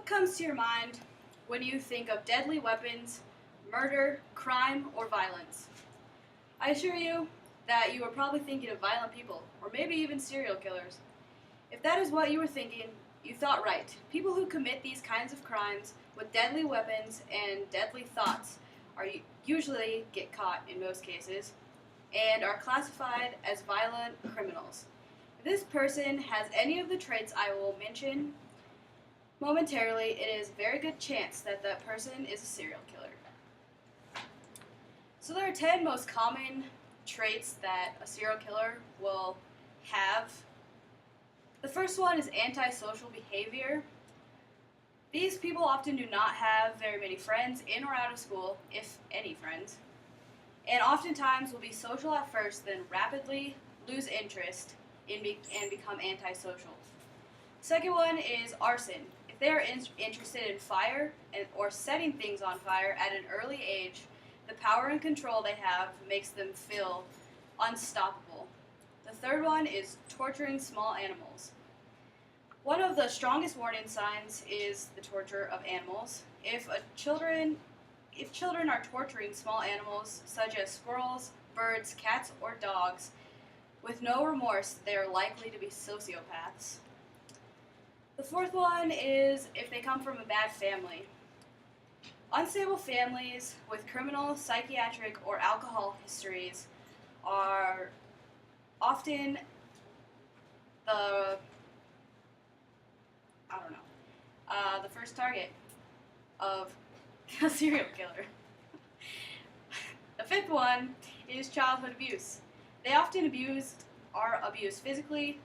What comes to your mind when you think of deadly weapons, murder, crime, or violence? I assure you that you are probably thinking of violent people, or maybe even serial killers. If that is what you were thinking, you thought right. People who commit these kinds of crimes with deadly weapons and deadly thoughts are usually get caught in most cases and are classified as violent criminals. If this person has any of the traits I will mention momentarily, it is a very good chance that that person is a serial killer. So there are 10 most common traits that a serial killer will have. The first one is antisocial behavior. These people often do not have very many friends in or out of school, if any friends, and oftentimes will be social at first, then rapidly lose interest and become antisocial. Second one is arson. If they are interested in fire or setting things on fire at an early age, the power and control they have makes them feel unstoppable. The third one is torturing small animals. One of the strongest warning signs is the torture of animals. If children are torturing small animals such as squirrels, birds, cats, or dogs with no remorse, they are likely to be sociopaths. The fourth one is if they come from a bad family. Unstable families with criminal, psychiatric, or alcohol histories are often the first target of a serial killer. The fifth one is childhood abuse. They often are abused physically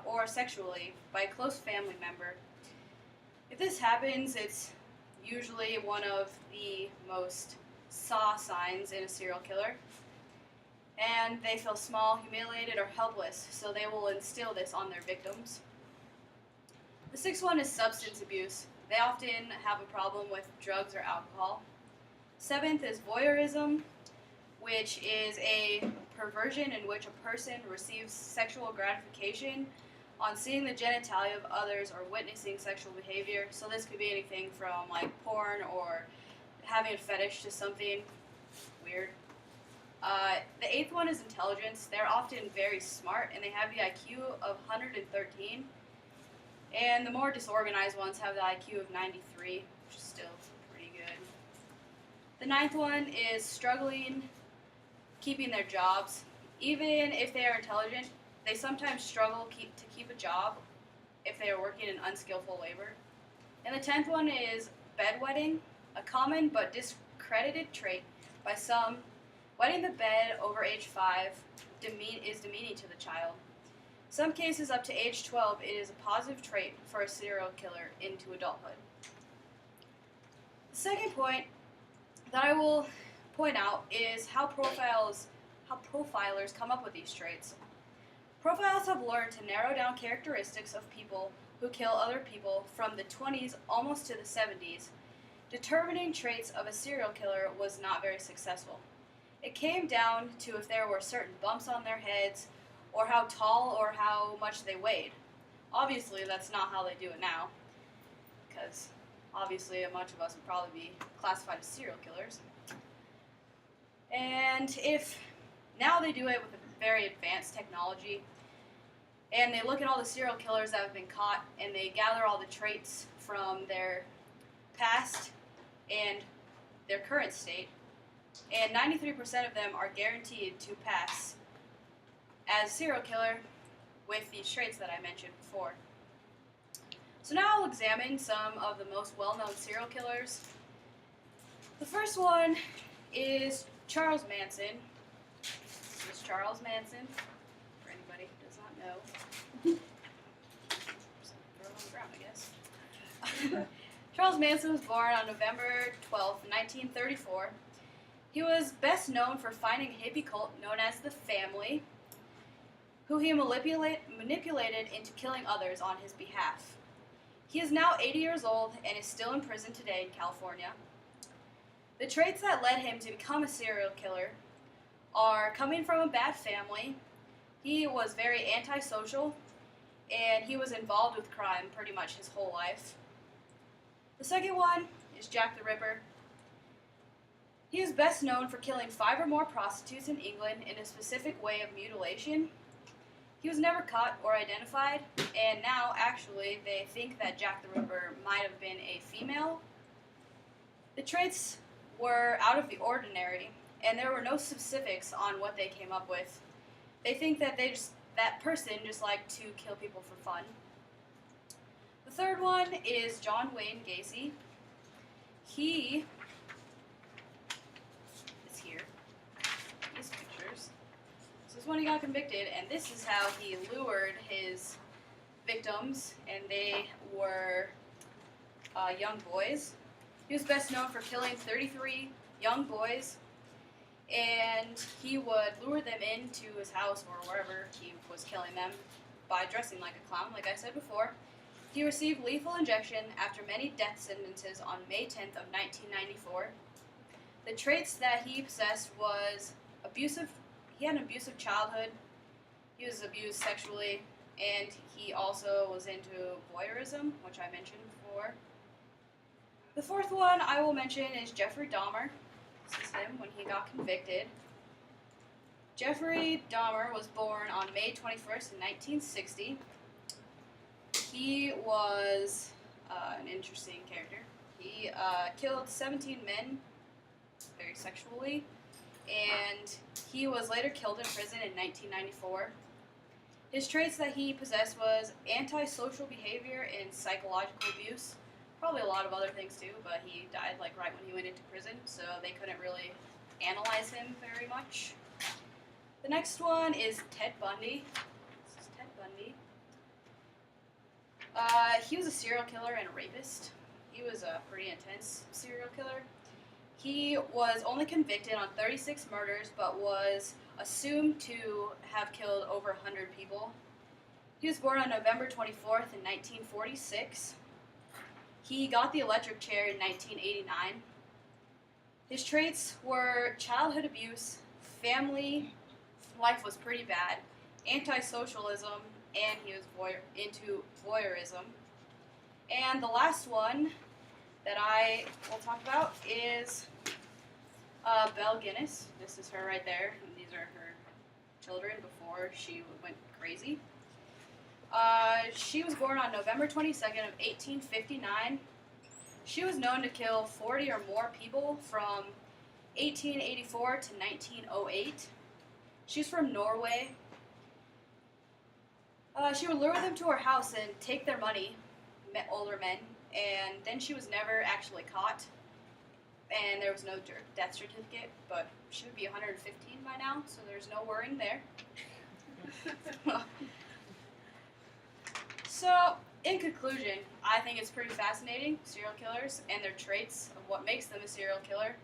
or sexually by a close family member. If this happens, it's usually one of the most saw signs in a serial killer. And they feel small, humiliated, or helpless, so they will instill this on their victims. The sixth one is substance abuse. They often have a problem with drugs or alcohol. Seventh is voyeurism, which is a perversion in which a person receives sexual gratification on seeing the genitalia of others or witnessing sexual behavior. So this could be anything from like porn or having a fetish to something weird. The eighth one is intelligence. They're often very smart and they have the IQ of 113. And the more disorganized ones have the IQ of 93, which is still pretty good. The ninth one is struggling keeping their jobs. Even if they are intelligent, they sometimes struggle to keep a job if they are working in unskillful labor. And the 10th one is bedwetting, a common but discredited trait by some. Wetting the bed over age 5 is demeaning to the child. Some cases up to age 12, it is a positive trait for a serial killer into adulthood. The second point that I will point out is how profilers come up with these traits. Profiles have learned to narrow down characteristics of people who kill other people from the 20s almost to the 70s. Determining traits of a serial killer was not very successful. It came down to if there were certain bumps on their heads, or how tall or how much they weighed. Obviously, that's not how they do it now, because obviously a bunch of us would probably be classified as serial killers. And if now they do it with a very advanced technology, and they look at all the serial killers that have been caught, and they gather all the traits from their past and their current state, and 93% of them are guaranteed to pass as serial killer with these traits that I mentioned before. So now I'll examine some of the most well-known serial killers. The first one is Charles Manson. This is Charles Manson, for anybody who does not know. Just throw it on the ground, I guess. Charles Manson was born on November 12, 1934. He was best known for finding a hippie cult known as the Family, who he manipulated into killing others on his behalf. He is now 80 years old and is still in prison today in California. The traits that led him to become a serial killer are coming from a bad family. He was very antisocial, and he was involved with crime pretty much his whole life. The second one is Jack the Ripper. He is best known for killing 5 or more prostitutes in England in a specific way of mutilation. He was never caught or identified, and now, actually, they think that Jack the Ripper might have been a female. The traits were out of the ordinary, and there were no specifics on what they came up with. They think that that person just liked to kill people for fun. The third one is John Wayne Gacy. He is here. These pictures. This is when he got convicted, and this is how he lured his victims, and they were young boys. He was best known for killing 33 young boys, and he would lure them into his house or wherever he was killing them by dressing like a clown, like I said before. He received lethal injection after many death sentences on May 10th of 1994. The traits that he possessed was abusive. He had an abusive childhood. He was abused sexually, and he also was into voyeurism, which I mentioned before. The fourth one I will mention is Jeffrey Dahmer. This is him when he got convicted. Jeffrey Dahmer was born on May 21st in 1960. He was an interesting character. He killed 17 men very sexually, and he was later killed in prison in 1994. His traits that he possessed was antisocial behavior and psychological abuse. Probably a lot of other things too, but he died like right when he went into prison, so they couldn't really analyze him very much. The next one is Ted Bundy. This is Ted Bundy. He was a serial killer and a rapist. He was a pretty intense serial killer. He was only convicted on 36 murders, but was assumed to have killed over 100 people. He was born on November 24th in 1946. He got the electric chair in 1989. His traits were childhood abuse, family life was pretty bad, anti-socialism, and he was into voyeurism. And the last one that I will talk about is Belle Guinness. This is her right there, and these are her children before she went crazy. She was born on November 22nd of 1859. She was known to kill 40 or more people from 1884 to 1908. She's from Norway. She would lure them to her house and take their money, older men, and then she was never actually caught, and there was no death certificate, but she would be 115 by now, so there's no worrying there. So, in conclusion, I think it's pretty fascinating, serial killers and their traits of what makes them a serial killer.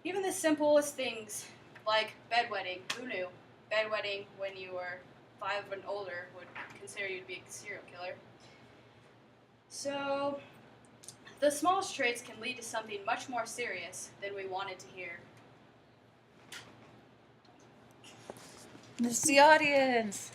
Even the simplest things, like bedwetting, who knew? Bedwetting when you were 5 and older would consider you to be a serial killer. So, the smallest traits can lead to something much more serious than we wanted to hear. It's the audience.